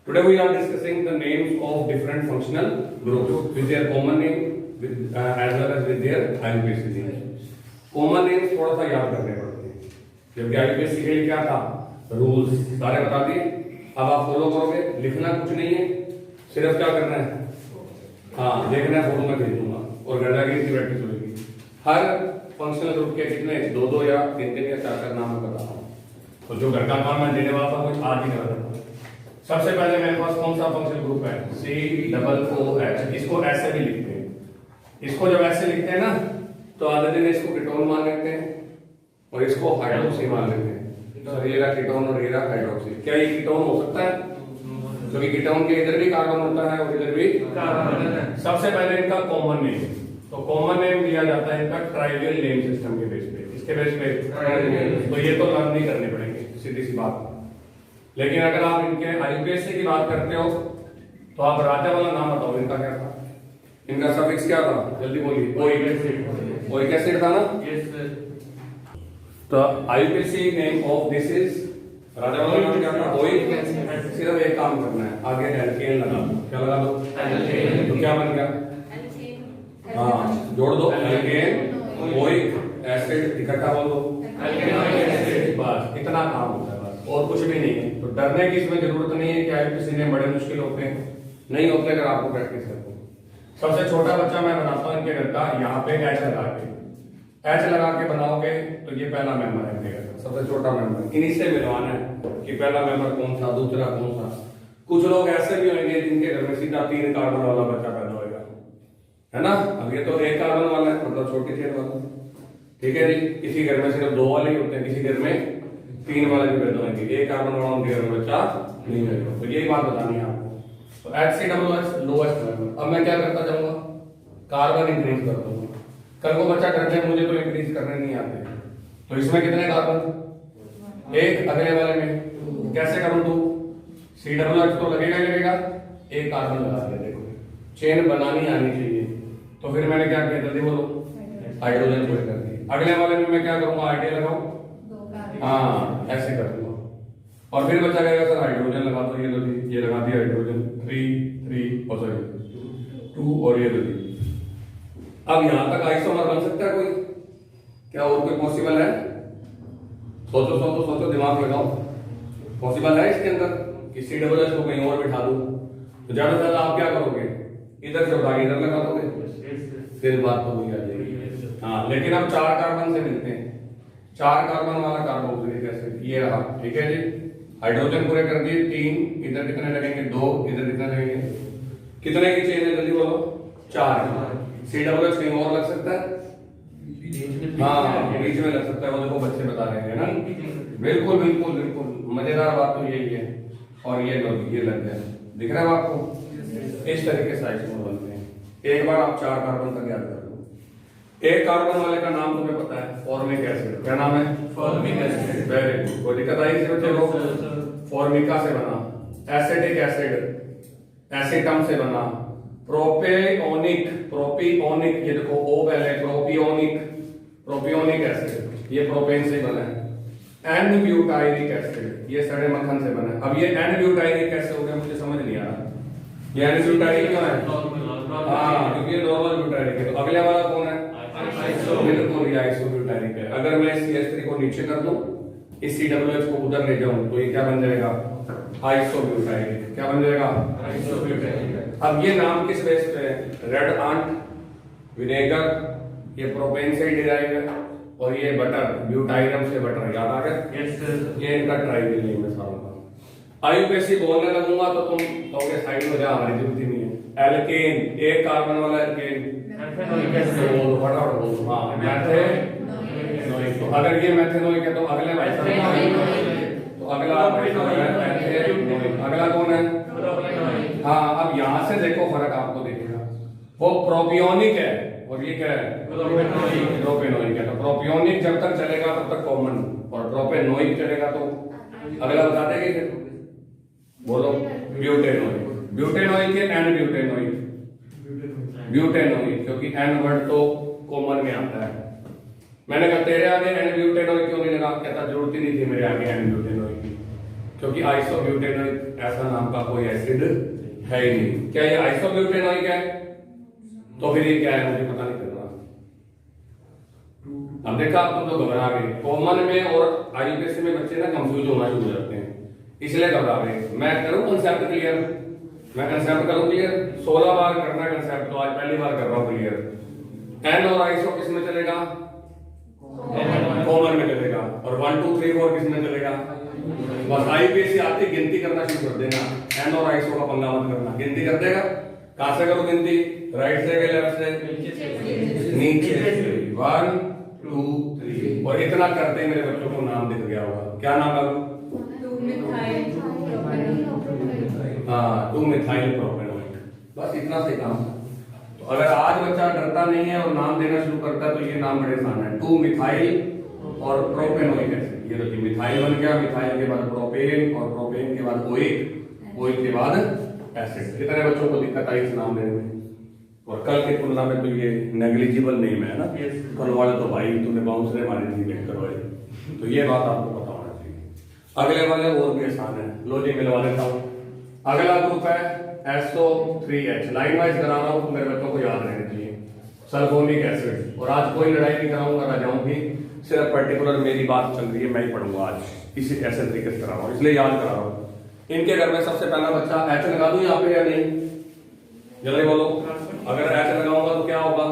Today we are discussing the names of different functional groups with their common name as well as with their IUPAC names. Common names थोड़ा सा याद करने पड़ते हैं, जबकि IUPAC के लिए क्या था, रूल्स सारे बता दिए। अब आप फॉलो करोगे, लिखना कुछ नहीं है, सिर्फ क्या करना है, हाँ देखना है, फोटो में भेज दूंगा और गणना की प्रैक्टिस होगी। हर फंक्शनल ग्रुप के कितने दो दो या तीन तीन या चार चार नाम मैं बता रहा हूँ, तो जो घर का काम मैं देने वाला था वो आज ही कर रहा हूँ। सबसे पहले मेरे पास कौन सा फंक्शनल ग्रुप है, COOH। इसको ऐसे भी लिखते हैं, इसको जब ऐसे लिखते हैं ना तो आधे दिन इसको कीटोन मान लेते हैं और इसको हाइड्रोक्सी मान लेते हैं। तो ये रहा कीटोन और ये रहा हाइड्रोक्सी। क्या ये कीटोन हो सकता है? क्योंकि कीटोन के इधर भी कार्बन होता है और इधर भी कार्बन। सबसे पहले इनका कॉमन नेम, तो कॉमन नेम दिया जाता है इनका ट्राइवियल नेम सिस्टम के बेस पे। इसके बेस पे तो ये तो लर्न नहीं करने पड़ेंगे, सीधी सी बात। लेकिन अगर आप इनके IUPAC की बात करते हो तो आप राजा वाला नाम बताओ, इनका क्या था, इनका सफिक्स क्या था, जल्दी बोलिए। ओइक एसिड था ना? Yes sir. तो IUPAC name of this is, राजा वाला नाम क्या था, ओइक एसिड। सिर्फ एक काम करना है, आगे एल्केन लगा दो। क्या लगा दो? एल्केन। तो क्या बन गया? हाँ जोड़ दो, एल्केन ओइक एसिड इकट्ठा बोल दो, एल्केन ओइक एसिड। बस इतना काम होता है, बस और कुछ भी नहीं है। तो डरने की इसमें जरूरत नहीं है कि IUPAC ने बड़े मुश्किल होते हैं, नहीं होते अगर आपको प्रैक्टिस करते हो। सबसे छोटा बच्चा मैं बनाता हूँ इनके घर का, यहाँ पे H लगा के बनाओगे तो ये पहला मेंबर है इनके घर का, सबसे छोटा मेंबर। इन्हीं से मिलवाना है कि पहला मेंबर कौन सा, दूसरा कौन सा। कुछ लोग ऐसे भी होंगे जिनके घर में सीधा 3 कार्बन वाला बच्चा पैदा होगा, है ना। अब ये तो 1 कार्बन वाला है, मतलब छोटी चेन वाला, ठीक है जी। किसी घर में सिर्फ 2 वाले ही होते हैं, किसी घर में 3 वाले भी पैदा होंगे। 1 कार्बन वाला उनके घर में बच्चा नहीं होगा। तो यही बात बतानी है आपको। तो HCOOH लोएस्ट लेवल। अब मैं क्या करता जाऊंगा, कार्बन इंक्रीज कर दूंगा। कल को बच्चा करते हैं, मुझे तो इंक्रीज करने नहीं आते, तो इसमें कितने कार्बन, 1, अगले वाले में कैसे करूं, 2 COOH तो लगेगा ही लगेगा, 1 कार्बन लगा दिया। देखो चेन बनानी आनी चाहिए। तो फिर मैंने क्या किया, जल्दी बोलो, हाइड्रोजन को कर दिया। अगले वाले में मैं क्या करूंगा, आईडी लगाऊं, हाँ ऐसे कर दूंगा। और फिर बच्चा कहेगा सर हाइड्रोजन लगा दो, ये लगा दिया हाइड्रोजन 3 और सॉरी 2 और ये लगी। अब यहां तक आइसोमर बन सकता है कोई, क्या और कोई पॉसिबल है? सोचो दिमाग लगाओ, पॉसिबल है इसके अंदर कि COOH को कहीं और बिठा दो? तो ज्यादा से ज्यादा आप क्या करोगे, इधर से उठा के इधर लगा दोगे, फिर बात तो वही आ जाएगी। हाँ लेकिन अब 4 कार्बन से मिलते हैं, 4 कार्बन वाला कार्बोक्सिलिक एसिड ये रहा, ठीक है जी। हाइड्रोजन पूरे कर दिए 3, इधर कितने लगेंगे 2, इधर कितने लगेंगे, कितने की चेन है, जल्दी बोलो, 4। COOH कहीं और लग सकता है, हाँ बीच में लग सकता है, वो देखो बच्चे बता रहे हैं ना। बिल्कुल बिल्कुल बिल्कुल, मजेदार बात तो यही है। और ये लग गया, दिख रहा है आपको? इस तरीके से आइसोमर बनते हैं। एक बार आप 4 कार्बन तक याद कर लो। 1 कार्बन वाले का नाम तुम्हें पता है, फॉर्मिक एसिड। क्या नाम है? Formic acid. वेरी गुड, कोई दिक्कत आई इसमें? चलो, फॉर्मिका से बना, एसिटिक एसिड एसिटम से बना, प्रोपियोनिक, ये देखो O पहले, प्रोपियोनिक एसिड ये प्रोपेन से बना है। एन ब्यूटाइरिक एसिड ये सड़े मक्खन से बना है। अब ये एन ब्यूटाइरिक कैसे हो गया मुझे समझ नहीं आ रहा, ये एन ब्यूटाइरिक क्यों है? हाँ क्योंकि नॉर्मल ब्यूटाइरिक है। तो अगले वाला कौन है? बिल्कुल ये आइसोब्यूटाइरिक है। अगर मैं इस CH3 को नीचे कर दूं, इस COOH को उधर ले जाऊं, तो ये क्या बन जाएगा? आइसोब्यूटाइरिक। क्या बन जाएगा? आइसोब्यूटाइरिक। अब ये नाम किस बेस पे है? रेड आंट, विनेगर, ये प्रोपेन से डिराइव है, और ये बटर, ब्यूटाइरम से बटर। याद आ गया? Yes sir. ये इनका ट्राइवियल नेम है सारों का। IUPAC बोलने लगूंगा तो तुम कहोगे साइड में जा, हमारी जरूरत ही नहीं है। एल्केन, 1 कार्बन वाला एल्केन, फटाफट बोलो, हाँ मैथेनोइक। तो अगर ये मैथेनोइक है तो अगले भाई तो अगला अगला कौन है? हाँ अब यहां से देखो फर्क आपको दिखेगा, वो प्रोपियोनिक है और ये क्या है? प्रोपेनोइक है। तो प्रोपियोनिक जब तक चलेगा तब तक कॉमन, और प्रोपेनोइक चलेगा तो अगला बता देंगे। बोलो, ब्यूटेनोइक है, एन ब्यूटेनोइक, क्योंकि एन वर्ड तो कॉमन में आता है। मैंने कहा तेरे आगे एन ब्यूटेनोइक क्यों नहीं लगा, कहता जरूरत ही नहीं थी मेरे आगे एन ब्यूटेनोइक की, क्योंकि आइसोब्यूटेनॉइक ऐसा नाम का कोई एसिड है ही नहीं। क्या ये आइसोब्यूटेनॉइक है? तो फिर ये क्या है मुझे पता नहीं चल रहा। अब देखा तुम तो घबरा गए। कॉमन में और आईपीएससी में बच्चे ना कंफ्यूज होना शुरू हो जाते हैं, इसलिए घबरा गए। मैं करूं कंसेप्ट क्लियर? मैं कंसेप्ट करूं क्लियर? 16 बार करना कंसेप्ट, तो आज पहली बार कर रहा हूं क्लियर। एन और आइसो किस में चलेगा? कॉमन में चलेगा। और 1 2 3 4 किस में चलेगा? बस आईपीएससी आती गिनती करना शुरू कर देना। एन और आइसो का पंगा मत करना, गिनती कर देगा। कहां से करो गिनती? राइट से के लेफ्ट से? नीचे से। 1 2 3। और इतना करते ही मेरे बच्चों को नाम दिख गया होगा। क्या नाम है? 2 मिथाइल प्रोपेनोइक। बस इतना से काम। तो अगर आज बच्चा डरता नहीं है और नाम देना शुरू करता है तो ये नाम बड़े आसान है। 2 मिथाइल और प्रोपेनोइक एसिड। ये देखिए मिथाइल बन गया, मिथाइल के बाद प्रोपेन और प्रोपेन के बाद ओइक, ओइक के बाद एसिड। कितने बच्चों को दिक्कत आई इस नाम देने में? और कल की तुलना में तो ये नेग्लिजिबल नेम है ना। कल वाले तो भाई तुमने बाउंसरे मारी थी देख करवाई। तो ये बात आपको पता होना चाहिए। अगले वाले और भी आसान है, लो जी मिलवा देता हूँ। अगला ग्रुप है SO3H। लाइन वाइज करा रहा हूँ तो मेरे बच्चों को याद रहना चाहिए। Sulphonic acid. और आज कोई लड़ाई नहीं कराऊंगा राजाओं की, सिर्फ पर्टिकुलर मेरी बात चल रही है, मैं ही पढ़ूंगा आज इसी ऐसे तरीके से करा रहा हूँ, इसलिए याद करा रहा हूँ। इनके घर में सबसे पहला बच्चा H लगा दूं यहाँ पे या नहीं? जल्दी बोलो। अगर H लगाऊंगा तो क्या होगा?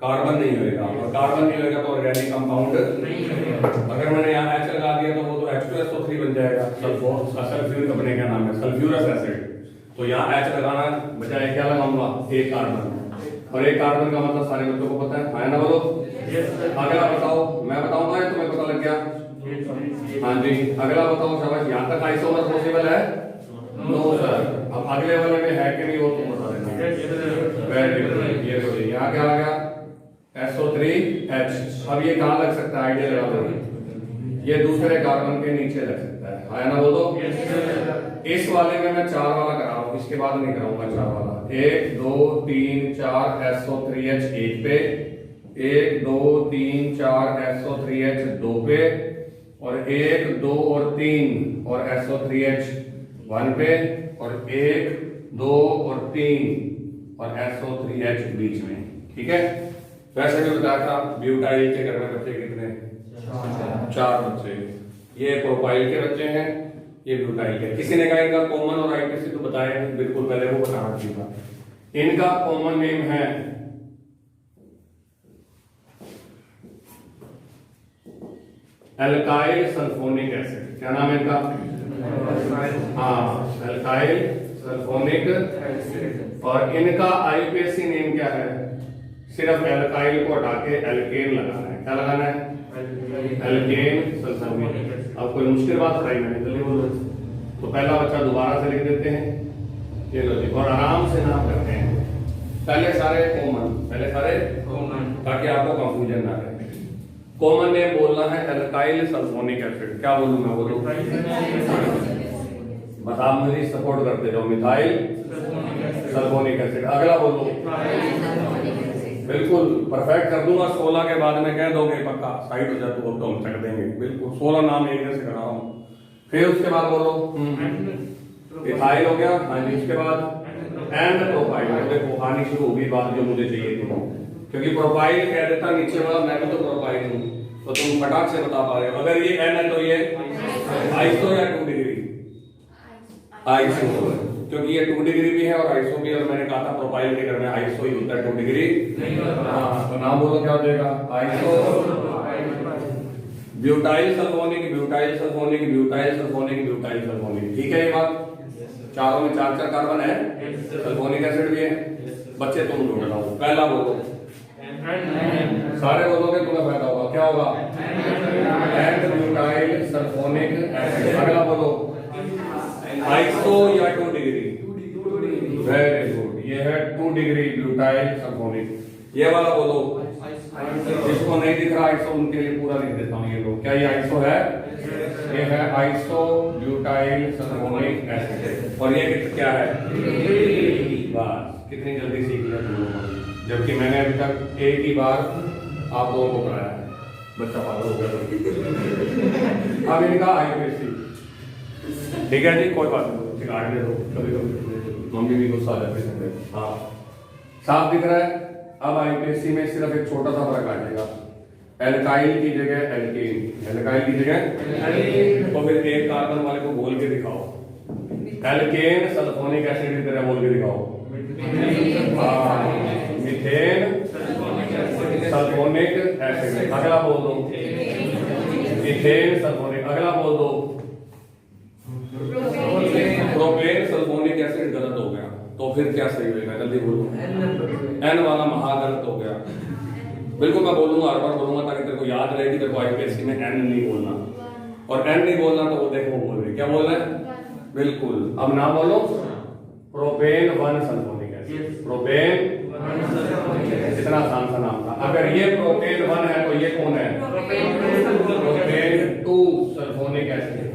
कार्बन नहीं होगा। और कार्बन नहीं होगा तो ऑर्गेनिक कंपाउंड नहीं होगा। अगर मैंने यहाँ H लगा दिया तो वो तो H2SO3 बन जाएगा। सल्फ्यूरिक अपने क्या नाम है? Sulphurous acid. तो यहाँ H लगाना बजाय क्या लगाऊंगा? एक कार्बन। और एक कार्बन का मतलब सारे बच्चों को पता है ना? बोलो। अगला बताओ, मैं बताऊंगा या तुम्हें पता लग गया? हाँ जी। अगला बताओ शाबाश। यहाँ तक आइसोमर पॉसिबल है? No sir. अब अगले वाले में है कि नहीं वो तुम बता देना। Very good. ये तो यहाँ क्या आ गया? SO3H। अब ये कहाँ लग सकता है? आइडिया लगा दो। ये दूसरे कार्बन के नीचे लग सकता है ना? बोलो। इस वाले में मैं 4 वाला करा रहा हूँ, इसके बाद नहीं कराऊंगा 4 वाला। 1 2 3 4 SO3H 1 पे, 1 2 3 4 SO3H 2 पे, और 1 2 और 3 और SO3H 1 पे, और 1 2 और 3 और SO3H बीच में। ठीक है। वैसे भी बताया था ब्यूटाइल के घर में बच्चे कितने? 4 बच्चे। ये प्रोपाइल के बच्चे हैं, ये ब्यूटाइल के। किसी ने कहा इनका कॉमन और आईपीएससी तो बताया बिल्कुल पहले वो बताना चाहिए। इनका कॉमन नेम है एल्काइल सल्फोनिक एसिड। क्या नाम है इनका? हाँ, एल्काइल सल्फोनिक एसिड। और इनका आईपीएससी नेम क्या है? सिर्फ एल्काइल को हटा के एल्केन लगाना है। क्या लगाना है? Alkane sulphonic. अब कोई मुश्किल बात बताई मैंने? जल्दी बोलो। तो पहला बच्चा दोबारा से लिख देते हैं। ये लो जी। और आराम से नाम करते हैं। पहले सारे कॉमन, पहले सारे कॉमन, ताकि आपको कंफ्यूजन ना रहे। कॉमन नेम बोलना है एल्काइल सल्फोनिक एसिड। क्या बोलूं मैं? बोलो। बस आप मुझे सपोर्ट करते जाओ। Methyl sulphonic acid. अगला बोलो। बिल्कुल परफेक्ट कर दूंगा। 16 के बाद में कह दोगे पक्का साइड हो जाए तो वो हम कर देंगे। बिल्कुल 16 नाम एक जैसे करा हूं। फिर उसके बाद बोलो। इथाइल हो गया। हाँ जी। उसके बाद एंड प्रोपाइल। देखो आनी शुरू होगी बात जो मुझे चाहिए थी, क्योंकि प्रोपाइल कह देता नीचे वाला, मैं भी तो प्रोपाइल हूं, तो तुम फटाक से बता पा रहे हो। अगर ये एन है तो ये आइसो या 2 डिग्री? आइसो, क्योंकि ये 2 डिग्री भी है और आइसो भी। और मैंने कहा था प्रोपाइल के घर में आइसो ही होता है, 2 डिग्री। हाँ, तो नाम बोलो क्या हो जाएगा? Iso. Butyl sulphonic, butyl sulphonic, butyl sulphonic, butyl sulphonic. ठीक है ये बात? चारों में 4 कार्बन है, सल्फोनिक एसिड भी है। बच्चे तुम लोग बताओ। पहला बोलो। सारे बोलोगे तुम्हें फायदा होगा। क्या होगा? And butyl sulphonic acid. अगला बोलो। आइसो या 2 डिग्री? Very good. ये है 2 डिग्री ब्यूटाइल सल्फोनिक। ये वाला बोलो। जिसको नहीं दिख रहा आइसो उनके लिए पूरा लिख देता हूँ। ये लोग क्या ये आइसो है? ये है आइसो ब्यूटाइल सल्फोनिक एसिड। और ये क्या है? बस कितनी जल्दी सीख लिया तुम लोगों ने, जबकि मैंने अभी तक एक ही बार आप लोगों को कराया है। बच्चा पागल हो गया। अब इनका आईपीएससी ठीक है जी, कोई बात नहीं, सिखाने दो, कभी कभी मम्मी भी गुस्सा आ जाती है। हाँ साफ दिख रहा है। अब आईपीएससी में सिर्फ एक छोटा सा फर्क आ जाएगा, एल्काइल की जगह एल्केन, एल्काइल की जगह। तो फिर एक कार्बन वाले को बोल के दिखाओ, एल्केन सल्फोनिक एसिड की तरह बोल के दिखाओ। मीथेन सल्फोनिक एसिड, अगला बोल दो। मीथेन सल्फोनिक, अगला बोल दो। प्रोपेन सल्फोनिक एसिड गलत हो गया, तो फिर क्या सही होगा, जल्दी बोलो। एन वाला महा गलत हो गया। बिल्कुल मैं बोलूंगा, हर बार बोलूंगा ताकि तेरे को याद रहे कि तेरे को आईपीएससी में एन नहीं बोलना, और एन नहीं बोलना तो वो देखो वो बोल रही क्या बोल रहा है। बिल्कुल, अब ना बोलो। प्रोपेन 1 सल्फोनिक एसिड, प्रोपेन इतना आसान सा नाम था। अगर ये प्रोपेन 1 है तो ये कौन है, प्रोपेन 2 सल्फोनिक एसिड।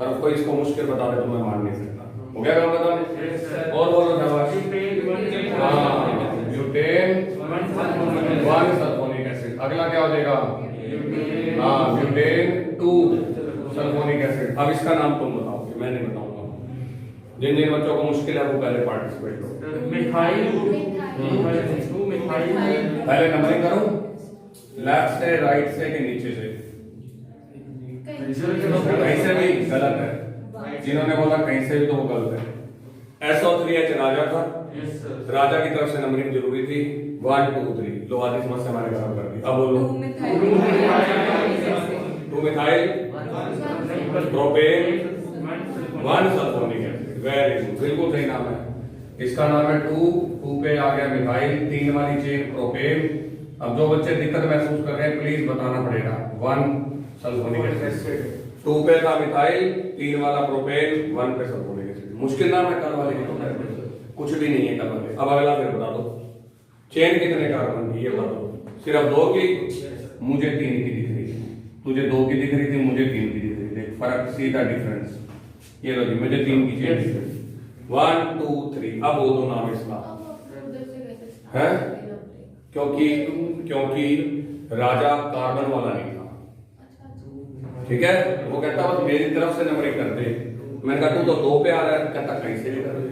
और कोई इसको मुश्किल बता दे तो मैं मान नहीं सकता। हो गया काम बताने, और बोलो शाबाश। ब्यूटेन 1 सल्फोनिक एसिड, अगला क्या हो जाएगा, ब्यूटेन 2 सल्फोनिक एसिड। अब इसका नाम तुम बताओगे, मैं नहीं बताऊंगा। जिन जिन बच्चों को मुश्किल है वो पहले पार्टिसिपेट करो। मिथाइल, पहले नंबरिंग करो, लेफ्ट से राइट से कि नीचे से। कहीं से भी गलत है, जिन्होंने बोला कहीं से भी तो वो गलत है। SO3H राजा था, राजा की तरफ से नंबरिंग जरूरी थी। 1 2 3 लो, आधी समस्या हमारे खराब कर दी। अब बोलो 2 methyl propane 1 sulphonic acid. Very good, बिल्कुल सही नाम है। इसका नाम है 2 पे आ गया मिथाइल, 3 वाली चेन प्रोपेन। अब जो बच्चे दिक्कत महसूस कर रहे हैं प्लीज बताना पड़ेगा। 1 सल्फोनिक एसिड, 2 पे था मिथाइल, 3 वाला प्रोपेन, 1 पे सल्फोनिक एसिड। मुश्किल नाम है, कल वाले की तो कुछ भी नहीं है कल वाले। अब अगला फिर बता दो, चेन कितने कार्बन की ये बता दो। सिर्फ 2 की, मुझे 3 की दिख रही थी, तुझे 2 की दिख रही थी, मुझे 3 की दिख रही थी। फर्क, सीधा डिफरेंस। ये लो जी, मुझे 3 की चेन दिख रही, 1 2 3। अब वो दो नाम इसका है, क्योंकि राजा कार्बन वाला नहीं था, ठीक है। वो कहता बस मेरी तरफ से नंबरिंग करते। मैंने कहा तू तो 2 पे आ रहा है, कहता कहीं से भी कर दे।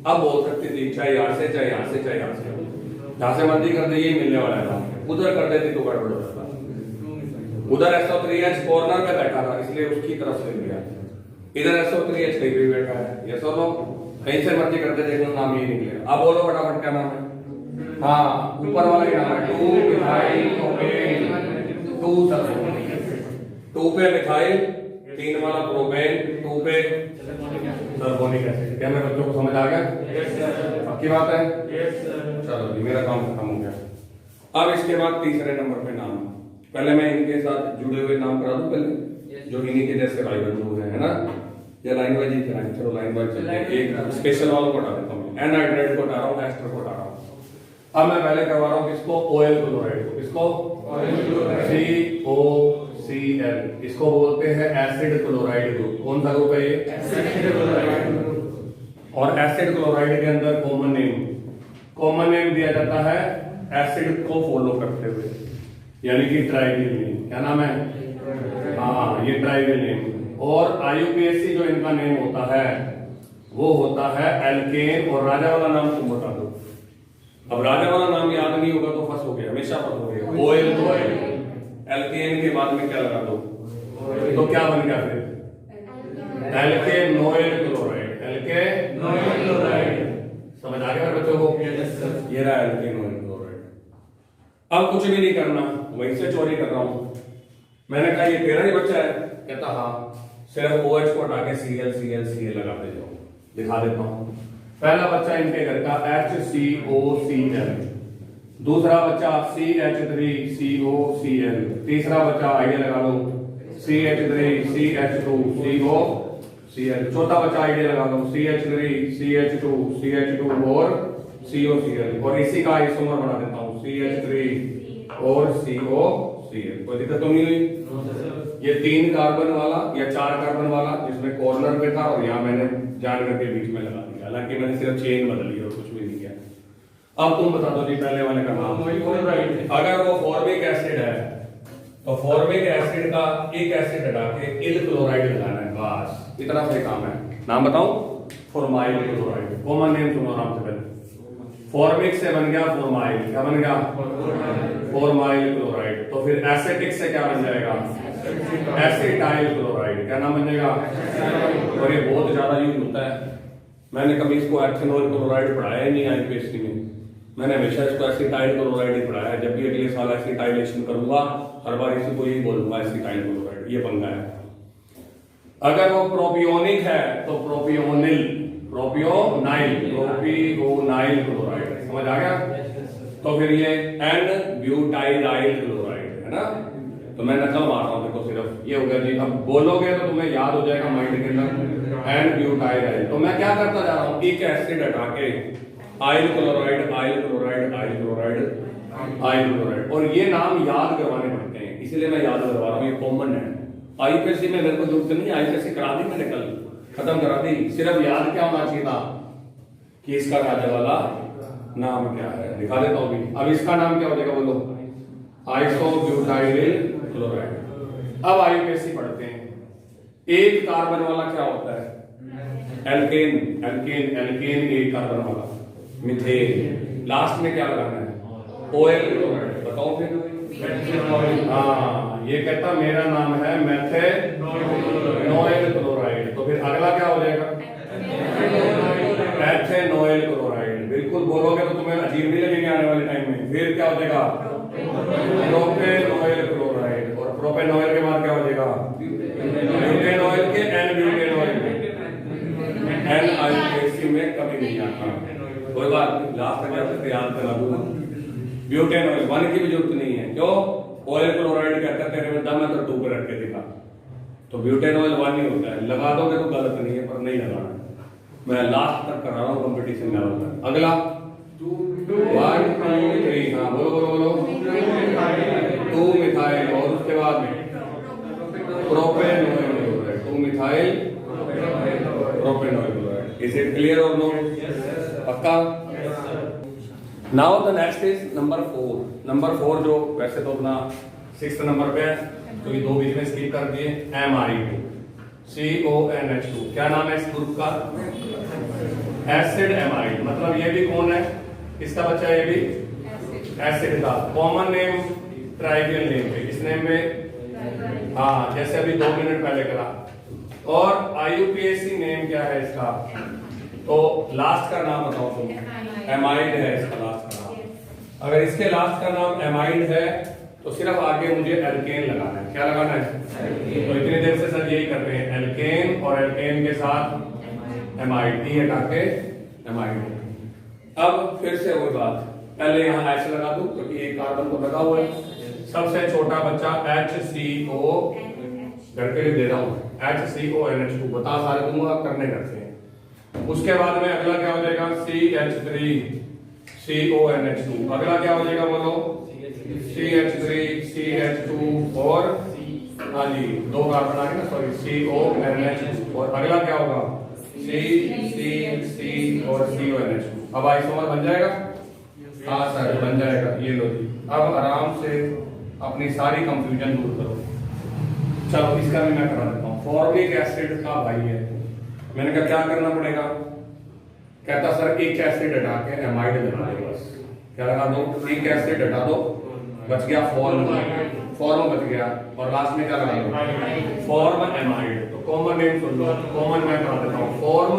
अब बोल सकती थी चाहे यहाँ से, चाहे यहाँ से, चाहे यहाँ से, जहां से मर्जी कर दे, ये मिलने वाला है। उधर कर देती तो गड़बड़ हो जाता। उधर SO3H कॉर्नर पे बैठा था इसलिए उसकी तरफ से लिया, इधर SO3H कहीं भी बैठा है। ये सब लोग कहीं से मर्जी करते, देखो नाम ये निकलेगा। अब बोलो फटाफट क्या नाम है। हाँ, ऊपर वाला ही नाम है, 2 मिथाइल प्रोपेन 2 सल्फोनिक एसिड। 2 पे मिथाइल, 3 वाला प्रोपेन, 2 पे सल्फोनिक एसिड। क्या मेरे बच्चों को समझ आ गया? पक्की बात है? चलो जी, मेरा काम खत्म हो गया। अब इसके बाद तीसरे नंबर पे नाम, पहले मैं इनके साथ जुड़े हुए नाम करा दूं पहले, जो इन्हीं के जैसे भाई बंधु हैं, है ना। या लाइन वाइज ही कराएंगे, चलो लाइन वाइज चलते हैं। एक स्पेशल वालों को हटा देता हूँ, एनहाइड्रेट को हटा रहा हूँ, एस्टर को हटा रहा हूँ। अब मैं पहले करवा रहा हूँ किसको, ऑयल क्लोराइड को। किसको? COCl, इसको बोलते हैं एसिड क्लोराइड ग्रुप। कौन सा ग्रुप है ये? Acid chloride group. और एसिड क्लोराइड के अंदर कॉमन नेम दिया जाता है एसिड को फॉलो करते हुए, यानी कि ट्राइवियल नेम। क्या नाम है? हाँ, ये ट्राइवियल नेम। और IUPAC जो इनका नेम होता है वो होता है एल्केन। और राजा वाला नाम तुम बता दो। अब राजा वाला नाम याद नहीं होगा तो फंस हो गया, हमेशा फंस हो गया। ऑयल तो ऑयल, एल्केन के बाद में क्या लगा दो तो क्या बन गया फिर? एल्केनोइल क्लोराइड। एल्केनोइल क्लोराइड, समझ आ गया बच्चों को? ये रहा एल्केनोइल क्लोराइड। अब कुछ भी नहीं करना, वहीं से चोरी कर रहा हूं। मैंने कहा ये तेरा ही बच्चा है, कहता हाँ। सिर्फ OH को हटा के Cl लगा दे जाओ, दिखा देता हूं। पहला बच्चा इनके घर का HCOCl, दूसरा बच्चा CH3COCl, तीसरा बच्चा आइडिया लगा लो CH3CH2COCl, चौथा बच्चा आइडिया लगा लो CH3CH2CH2 और COCl। और इसी का आइसोमर बना देता हूं CH3 और COCl। कोई दिक्कत तो नहीं हुई? ये 3 कार्बन वाला या 4 कार्बन वाला जिसमें कॉर्नर पे था, और यहाँ मैंने जानकर के बीच में लगा दिया। हालांकि मैंने सिर्फ चेन बदली और कुछ भी नहीं किया। अब तुम बता दो जी पहले वाले का नाम। अगर वो फॉर्मिक एसिड है तो फॉर्मिक एसिड का एक एसिड हटा के इल क्लोराइड लगाना है, बस। इतना सही काम है। नाम बताऊं, फॉर्माइल क्लोराइड। कॉमन नेम सुनो आराम से पहले। फॉर्मिक से बन गया फॉर्माइल, क्या बन गया? Formyl chloride. तो फिर एसिटिक से क्या बन जाएगा? Acetyl chloride. क्या नाम बन जाएगा? और ये बहुत ज्यादा यूज होता है। मैंने कभी इसको एथेनॉल क्लोराइड पढ़ाया ही नहीं आईपीएससी में, मैंने हमेशा इसको एसिटाइल क्लोराइड ही पढ़ाया है। जब भी अगले साल एसिटाइलेशन करूंगा हर बार इसी को यही बोलूंगा, एसिटाइल क्लोराइड। ये पंगा है। अगर वो प्रोपियोनिक है तो प्रोपियोनिल, प्रोपियोनाइल, प्रोपियोनाइल क्लोराइड। समझ आ गया? तो फिर ये एन ब्यूटाइराइल क्लोराइड है ना। तो मैं नकल मार रहा हूं, देखो सिर्फ ये हो गया जी। अब बोलोगे तो तुम्हें याद हो जाएगा माइंड के अंदर, एन ब्यूटाइराइल। तो मैं क्या करता जा रहा हूं, एक एसिड हटा के आइल क्लोराइड, आइल क्लोराइड, आइल क्लोराइड, आइल क्लोराइड। और ये नाम याद करवाने पड़ते हैं, इसलिए मैं याद करवा रहा हूं, ये कॉमन है। आईपीएससी में मेरे को जरूरत नहीं, आईपीएससी करा दी मैंने, कल खत्म करा दी। सिर्फ याद क्या होना चाहिए था कि इसका राज्य वाला नाम क्या है। दिखा देता हूं भी। अब इसका नाम क्या हो जाएगा बोलो? Isobutyl chloride. अब आईपीएससी पढ़ते हैं। एक कार्बन वाला क्या होता है? एल्केन, एल्केन, एल्केन एक कार्बन वाला। मीथेन। लास्ट में क्या लगाना है? ओएल क्लोराइड। बताओ फिर। हाँ, ये कहता मेरा नाम है मेथेनॉइल क्लोराइड। तो फिर अगला क्या हो जाएगा? एथेनॉइल क्लोराइड। बिल्कुल बोलोगे तो तुम्हें अजीब नहीं लगेंगे आने वाले टाइम में। फिर क्या हो जाएगा? प्रोपेनॉइल क्लोराइड। और प्रोपेनॉइल के बाद क्या हो जाएगा? ब्यूटेनॉइल के एन ब्यूटेनॉइल के एन। आईपीएससी में कभी नहीं आता, कोई बात नहीं, लास्ट तक आपको याद करा दूंगा। ब्यूटेनॉइल वन की भी जरूरत नहीं है। क्यों? ऑयल क्लोराइड कहता है तेरे में दम है तो टू पे रख के दिखा। तो ब्यूटेनॉइल वन ही होता है। लगा दोगे तो गलत नहीं है, पर नहीं लगाना। मैं लास्ट तक करा रहा हूँ कंपटीशन लेवल पर। अगला 1 2 3। हाँ बोलो बोलो बोलो। 2 मिथाइल। और उसके बाद में propanoyl chloride. 2 methyl propanoyl chloride. Is it clear और नो? पक्का? Now the next is number 4। Number 4 जो वैसे तो अपना 6th नंबर पे है, तो ये दो बीच में स्किप कर दिए। Amide, CONH2। क्या नाम है इस ग्रुप का? Acid amide. मतलब ये भी कौन है? इसका बच्चा है, ये भी एसिड का। कॉमन नेम ट्राइवियल नेम पे, किस नेम पे? हाँ, जैसे अभी 2 मिनट पहले करा। और आईयूपीएसी नेम क्या है इसका? तो लास्ट का नाम बताओ तुम। एमाइड है इसका लास्ट का नाम। अगर इसके लास्ट का नाम एमाइड है तो सिर्फ आगे मुझे एल्केन लगाना है। क्या लगाना है? तो इतनी देर से सर यही कर रहे हैं, एल्केन और एल्केन के साथ एमाइड, ई हटा के एमाइड। अब फिर से वही बात, पहले यहाँ ऐसे लगा दूं क्योंकि एक कार्बन को लगा हुआ है। सबसे छोटा बच्चा HCO, घर के लिए दे रहा हूं, HCONH2। बता सारे दूंगा, करने करते हैं। उसके बाद में अगला क्या हो जाएगा? CH3CONH2। अगला क्या हो जाएगा बोलो? CH3CH2 और हाँ जी 2 कार्बन आ गए ना, सॉरी, CONH2। और अगला क्या होगा? C और CONH2। अब आइसोमर बन जाएगा? हाँ सर बन जाएगा। ये लो जी। अब आराम से अपनी सारी कंफ्यूजन दूर करो। चलो इसका भी मैं करा देता हूँ। फॉर्मिक एसिड का भाई है, मैंने कहा क्या करना पड़ेगा? कहता सर एक एसिड हटा के एमाइड लगा दो बस। क्या लगा दो? एक एसिड हटा दो, बच गया फॉर्म, फॉर्म बच गया। और लास्ट में क्या लगा दो? Form amide. तो कॉमन नेम सुन लो, कॉमन मैं करा देता हूँ, फॉर्म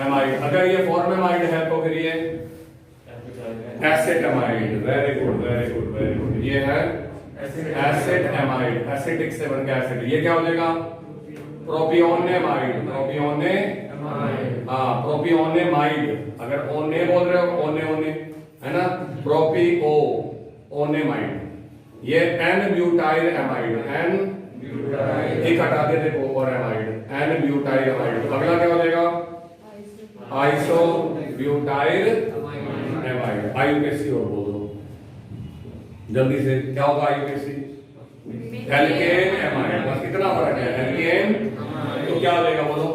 एमाइड। अगर ये फॉर्म एमाइड है तो फिर ये acid amide. Very good very good very good. ये है एसिड एमाइड, एसिडिक से बन गया एसिड। ये क्या हो जाएगा? प्रोपियोनेमाइड, प्रोपियोनेमाइड। हाँ प्रोपियोनेमाइड। अगर ओने बोल रहे हो, ओने ओने है ना, प्रोपिओ ओनेमाइड। ये एन ब्यूटाइल एमाइड, एन एक हटा दे देखो, और एमाइड, एन ब्यूटाइल एमाइड। अगला क्या हो जाएगा? Iso butyl amide. आईयूपीएसी और बोल दो जल्दी से, क्या होगा आईयूपीएसी? Alkene amide. बस इतना फर्क है, एल्केन। तो क्या हो जाएगा बोलो?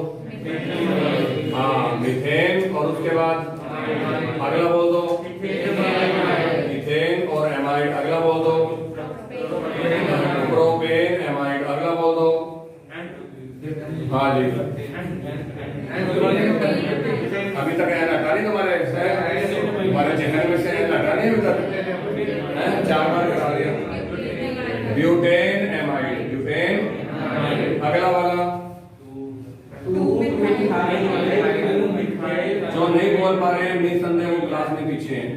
हाँ मीथेन। और उसके बाद अगला बोल दो मीथेन और एमाइड। अगला बोल दो प्रोपेन एमाइड। अगला बोल दो हाँ जी बोल पा रहे हैं निसंदेह वो क्लास में पीछे हैं।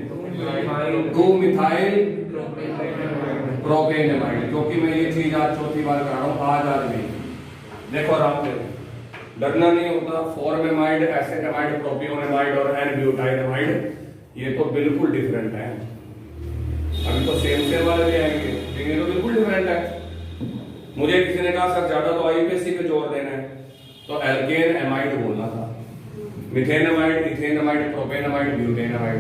2 मिथाइल प्रोपेनेमाइड, क्योंकि मैं ये चीज आज चौथी बार कर रहा हूँ आज भी। देखो आराम से, डरना नहीं होता। फॉर्मेमाइड, एसेटामाइड, प्रोपियोनेमाइड और एन-ब्यूटाइलमाइड ये तो बिल्कुल डिफरेंट है। अभी तो सेम वाले भी आएंगे, लेकिन ये तो बिल्कुल डिफरेंट है। मुझे किसी ने कहा सर ज्यादा तो आईपीएससी पे जोर देना है, तो एल्केन एमाइड बोलना था। मिथेनामाइड, इथेनामाइड, प्रोपेनामाइड, ब्यूटेनामाइड।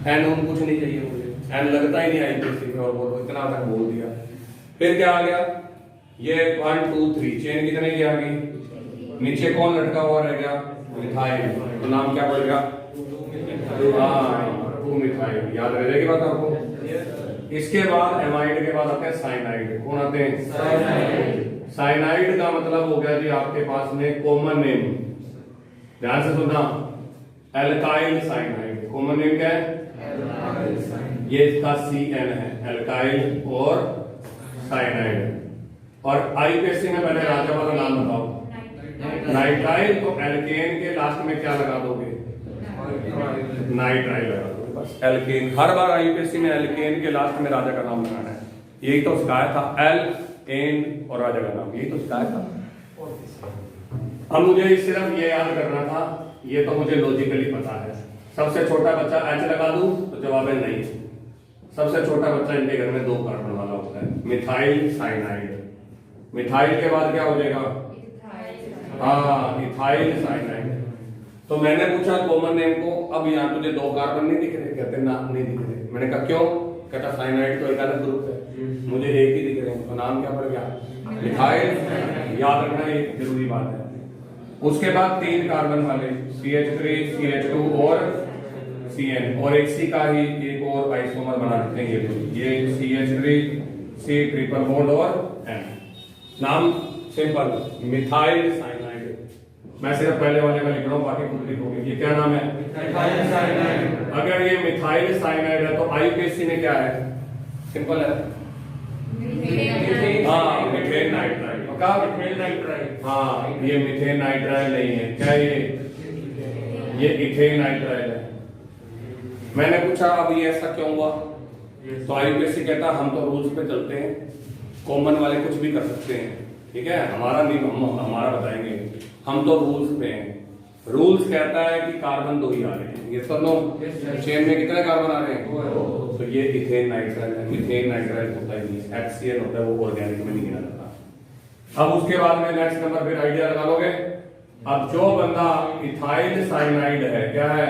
एन उन कुछ नहीं चाहिए मुझे, एन लगता ही नहीं आईपीएससी में, और बोलो इतना तक बोल दिया। फिर क्या आ गया, ये 1 2 3 चेन कितने की आ गई, नीचे कौन लटका हुआ रह गया, मिथाइल, तो नाम क्या पड़ेगा, 2 मिथाइल। याद रह जाएगी बात आपको। इसके बाद एमाइड के बाद आते हैं साइनाइड। कौन आते हैं, साइनाइड का मतलब हो गया जी आपके पास में कॉमन नेम, ध्यान से सुनना, एल्काइल साइनाइड। कॉमन नेम क्या है, ये इसका CN है, एल्काइल और साइनाइड। और आईपीएससी में पहले राजा वाला नाम बताओ, नाइट्राइल। तो एल्केन के लास्ट में क्या लगा दोगे, नाइट्राइल लगा दोगे बस। एल्केन हर बार आईपीएससी में एल्केन के लास्ट में राजा का नाम लगाना है, यही तो सिखाया था, एल एन और राजा का नाम, यही तो सिखाया था। अब मुझे सिर्फ ये याद करना था, ये तो मुझे लॉजिकली पता है। सबसे छोटा बच्चा एच लगा दूं तो जवाब है नहीं। सबसे छोटा बच्चा इनके घर में 2 कार्बन वाला होता है, मिथाइल साइनाइड। मिथाइल के बाद क्या हो जाएगा, हाँ इथाइल साइनाइड। तो मैंने पूछा कॉमन नेम को, अब यहाँ तुझे 2 कार्बन नहीं दिख रहे, कहते ना नहीं दिख रहे। मैंने कहा क्यों, कहता साइनाइड तो एक अलग ग्रुप है, मुझे एक ही दिख रहे हैं, तो नाम क्या पड़ गया, मिथाइल। याद रखना ये जरूरी बात है। उसके बाद 3 कार्बन वाले CH3, CH2 और CN, और एक C का ही एक और आइसोमर बना देते हैं, ये CH3, C ट्रिपल बॉन्ड और N। नाम सिंपल, मिथाइल साइनाइड। मैं सिर्फ पहले वाले का लिख रहा हूँ, बाकी खुद लिखोगे। ये क्या नाम है, मिथाइल साइनाइड। अगर ये मिथाइल साइनाइड है तो आईपीएससी में क्या है, सिंपल है, हाँ मिथेन नाइट्राइल। हाँ ये मिथेन नाइट्राइल नहीं है, क्या ये इथेन नाइट्राइल है। मैंने पूछा अब ये ऐसा क्यों हुआ, तो आईपीएससी कहता हम तो रूल्स पे चलते हैं, कॉमन वाले कुछ भी कर सकते हैं, ठीक है, हमारा नहीं, हम हमारा बताएंगे, हम तो रूल्स पे हैं। रूल्स कहता है कि कार्बन 2 ही आ रहे हैं, ये सब लोग चेन में कितने कार्बन आ रहे हैं, तो ये इथेन नाइट्राइल है। मिथेन नाइट्राइल होता ही नहीं, HCl होता है, वो ऑर्गेनिक में नहीं गिना जाता। अब उसके बाद में नेक्स्ट नंबर फिर आइडिया लगा लोगे। अब जो बंदा इथाइल साइनाइड है, क्या है,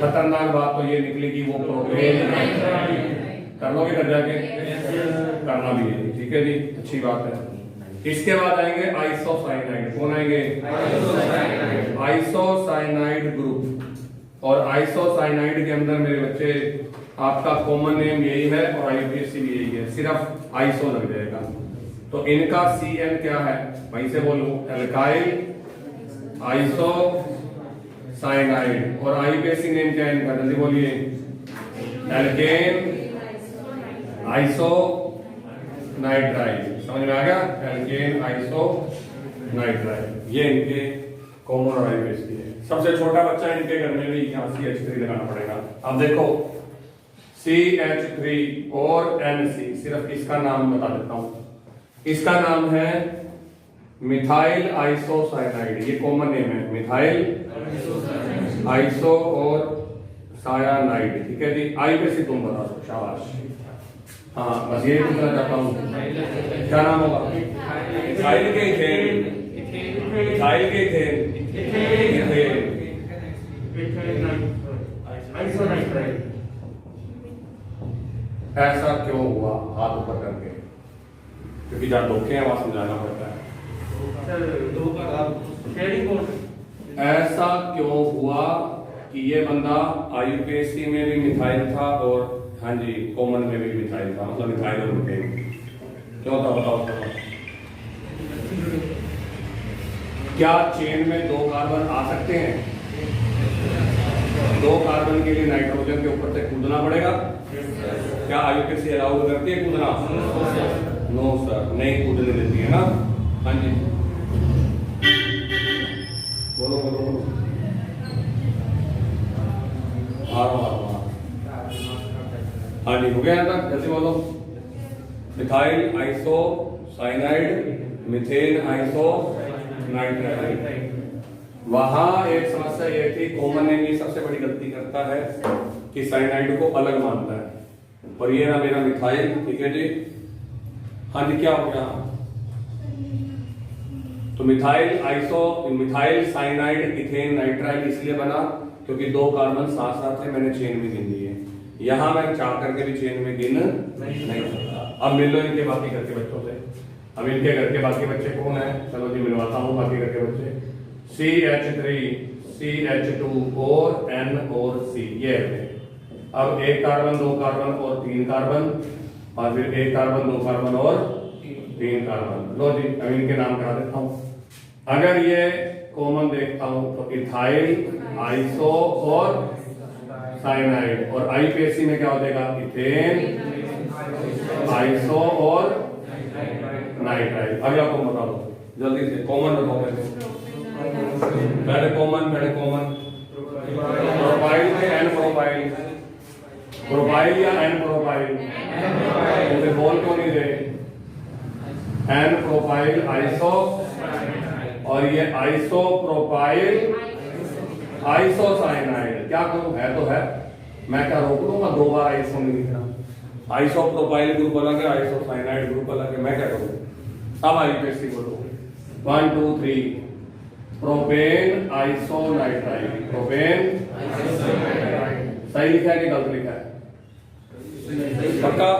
खतरनाक बात तो ये निकलेगी वो प्रोपेन। कर लोगे कर जाके, करना भी है, ठीक है जी, अच्छी बात है। इसके बाद आएंगे आइसोसाइनाइड। कौन आएंगे, आइसोसाइनाइड ग्रुप। और आइसोसाइनाइड के अंदर मेरे बच्चे आपका कॉमन नेम यही है और आईपीएससी भी यही है, सिर्फ आइसो लग जाएगा। तो इनका CN क्या है, वहीं से बोलूं, एल्काइल आइसो साइनाइड। और आईपीएससी नेम क्या है इनका, जल्दी बोलिए, एल्केन आइसो नाइट्राइल। समझ में आ गया, एल्केन आइसो नाइट्राइल, ये इनके कॉमन और आईपीएससी है। सबसे छोटा बच्चा इनके घर में भी यहाँ CH3 लगाना पड़ेगा। अब देखो CH3 और NC, सिर्फ इसका नाम बता देता हूं, इसका नाम है मिथाइल आइसोसाइनाइड, ये कॉमन नेम है, मिथाइल आइसो और सायानाइड, ठीक है जी। आईपीएससी तुम बता दो, शाबाश। हाँ बस ये पूछना चाहता हूँ, क्या नाम होगा, मिथाइल के इथेन, मिथाइल के इथेन, ऐसा क्यों हुआ, हाथ ऊपर करके, क्योंकि जहाँ धोखे हैं वहां समझाना पड़ता है। ऐसा क्यों हुआ कि ये बंदा आईपीएससी में भी मिथाइल था और हाँ जी कॉमन में भी मिथाइल था, मतलब मिथाइल और मिथेन क्यों था, बताओ। क्या चेन में 2 कार्बन आ सकते हैं, 2 कार्बन के लिए नाइट्रोजन के ऊपर से कूदना पड़ेगा, क्या आईपीएससी अलाउ करती है कूदना, नो सर, नहीं कूदने देती है ना। हाँ जी बोलो बोलो बोलो। जी हो गया यहाँ तक, जैसे बोलो। Methyl iso cyanide, methane iso nitrile. वहां एक समस्या ये थी, कॉमन नेम ये सबसे बड़ी गलती करता है कि साइनाइड को अलग मानता है। और ये ना मेरा मिथाइल, ठीक है जी। हाँ जी, क्या हो गया? तो मिथाइल साइनाइड इथेन नाइट्राइल इसलिए बना क्योंकि 2 कार्बन साथ साथ थे, मैंने चेन में गिन दिए। यहां मैं चाह करके भी चेन में गिन नहीं सकता। अब मिल लो इनके बाकी घर के बच्चों से। अब इनके घर के बाकी बच्चे कौन है? चलो जी मिलवाता हूं बाकी घर के बच्चे। CH3 CH2 और N और C, ये है। अब 1 कार्बन 2 कार्बन और 3 कार्बन, और फिर 1 कार्बन 2 कार्बन और 3 कार्बन। लो जी अब इनके नाम करा देता हूं। अगर ये कॉमन देखता हूं तो इथाइल आइसो और साइनाइड, और आईपीएससी में क्या हो जाएगा? इथेन आइसो और नाइट्राइल। अभी आपको बता दो जल्दी से, कॉमन बताओ पहले कॉमन प्रोपाइल में एन प्रोपाइल, प्रोपाइल या एन प्रोपाइल, मुझे बोल क्यों नहीं दे? एन प्रोपाइल आइसो, और ये आइसो प्रोपाइल आइसो साइनाइड। क्या करूं? है तो है, मैं क्या रोक लूंगा? 2 बार आइसो नहीं लिखना। आइसो प्रोपाइल ग्रुप अलग है, आइसो साइनाइड ग्रुप अलग है, मैं क्या करूं? अब आईपीएससी बोलो 1 2 3। प्रोपेन आइसो नाइट्राइल, प्रोपेन सही लिखा है कि गलत लिखा है? पक्का?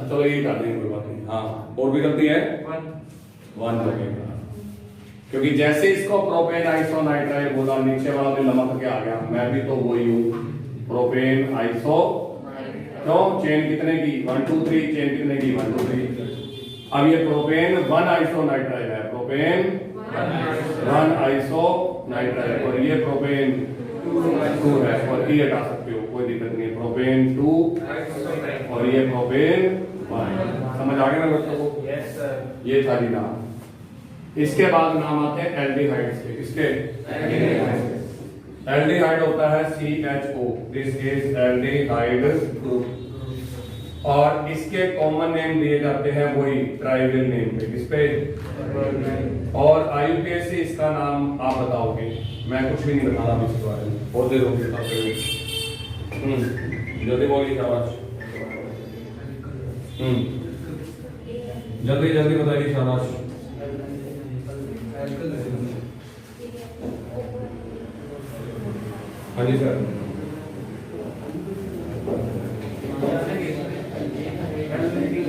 चलो ये कर देंगे, कोई बात नहीं। हाँ, और भी गलती है? 1 लगेगा, क्योंकि जैसे इसको प्रोपेन आइसो नाइट्राइल बोला, नीचे वाला भी लमक के आ गया। मैं भी तो वही हूँ, प्रोपेन आइसो। क्यों? चेन कितने की? 1 2 3। चेन कितने की? 1 2 3। अब ये प्रोपेन 1 आइसो नाइट्राइल है, प्रोपेन 1 आइसो नाइट्राइल, और ये प्रोपेन 2 है, और ये हटा सकते हो, कोई दिक्कत नहीं। प्रोपेन 2 और ये प्रोपेन 1। समझ आ गया ना बच्चों को? Yes sir. ये था जी नाम। इसके बाद नाम आते हैं एल्डिहाइड के। इसके एल्डिहाइड होता है CHO, this is aldehyde group, और इसके कॉमन नेम दिए जाते हैं वही ट्राइवियल नेम पे। किस पे? और आईयूपीएससी इसका नाम आप बताओगे, मैं कुछ भी नहीं बता रहा इसके बारे में। बहुत देर हो गई, जल्दी बोलिए शाबाश। जल्दी जल्दी बताइए शाबाश। हाँ जी सर।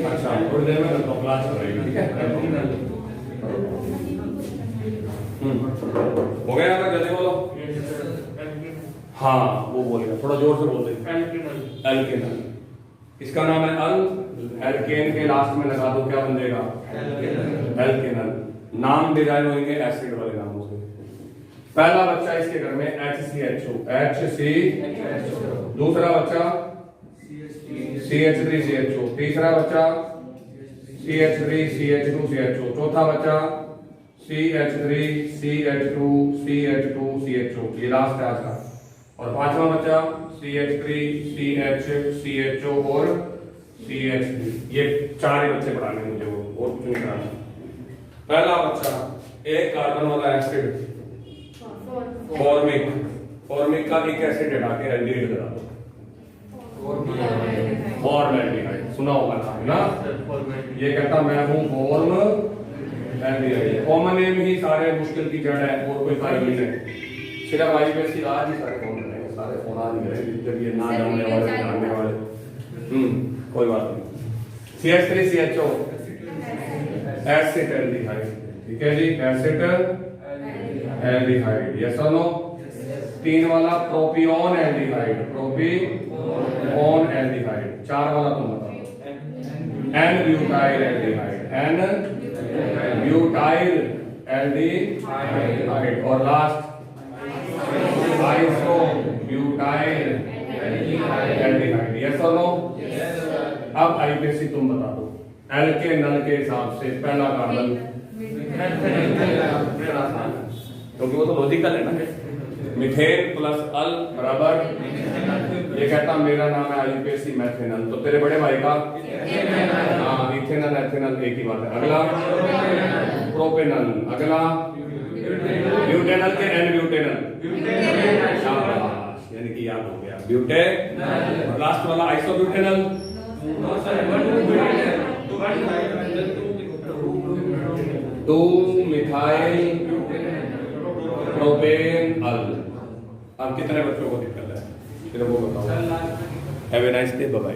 अच्छा, थोड़ी देर में तो क्लास हो रही है, ठीक है? हो गया ना? जल्दी बोलो। हाँ, वो बोलेगा, थोड़ा जोर से बोल दे। एल्केनल, इसका नाम है अल। एल्केन के लास्ट में लगा दो, क्या बन जाएगा? एल्केनल। नाम डिराइव होंगे एसिड वाले नामों से। पहला बच्चा इसके घर में HCHO, दूसरा बच्चा CH3CHO, तीसरा बच्चा CH3CH2CHO, चौथा बच्चा CH3CH2CH2CHO, ये लास्ट है आज का, और पांचवा बच्चा CH3CHCHO और CH3। ये 4 ही बच्चे पढ़ाने मुझे, वो और कुछ नहीं कराना। पहला बच्चा 1 कार्बन वाला एसिड फॉर्मिक का एक एसिड हटा के एल्डिहाइड करा दो। फॉर्मल्डिहाइड सुना होगा ना? ये कहता मैं हूं फॉर्मल्डिहाइड। कॉमन नेम ही सारे मुश्किल की जड़ है, और कोई कारण नहीं है। सिर्फ आईपीएससी आज ही सारे फोन करेंगे, सारे फोन आज ही करेंगे जब ये ना जानने वाले जानने वाले। कोई बात नहीं। CH3CHO एसिड एल्डिहाइड, ठीक है जी, एसिड एल्डिहाइड, यस और नो? 3 वाला प्रोपियोन एल्डिहाइड, प्रोपियोन एल्डिहाइड। 4 वाला तुम बताओ। N butyl aldehyde, N butyl aldehyde, और last iso butyl aldehyde, yes और नो? अब आईपीएससी तुम बता दो, एल्केनल के हिसाब से पहला कार्बन, क्योंकि वो तो लॉजिकल है ना, मिथेन प्लस अल बराबर, ये कहता मेरा नाम है आईयूपीएसी मैथेनल, तो तेरे बड़े भाई का हाँ इथेनल एथेनल एक ही बात है। अगला प्रोपेनल, अगला ब्यूटेनल के एन ब्यूटेनल, शाबाश, यानी कि याद हो गया ब्यूटेन। लास्ट वाला आइसोब्यूटेनल, 2-मिथाइल प्रोपेनल। अब कितने बच्चों को दिक्कत है फिर वो बताओ। Have a nice day, bye bye.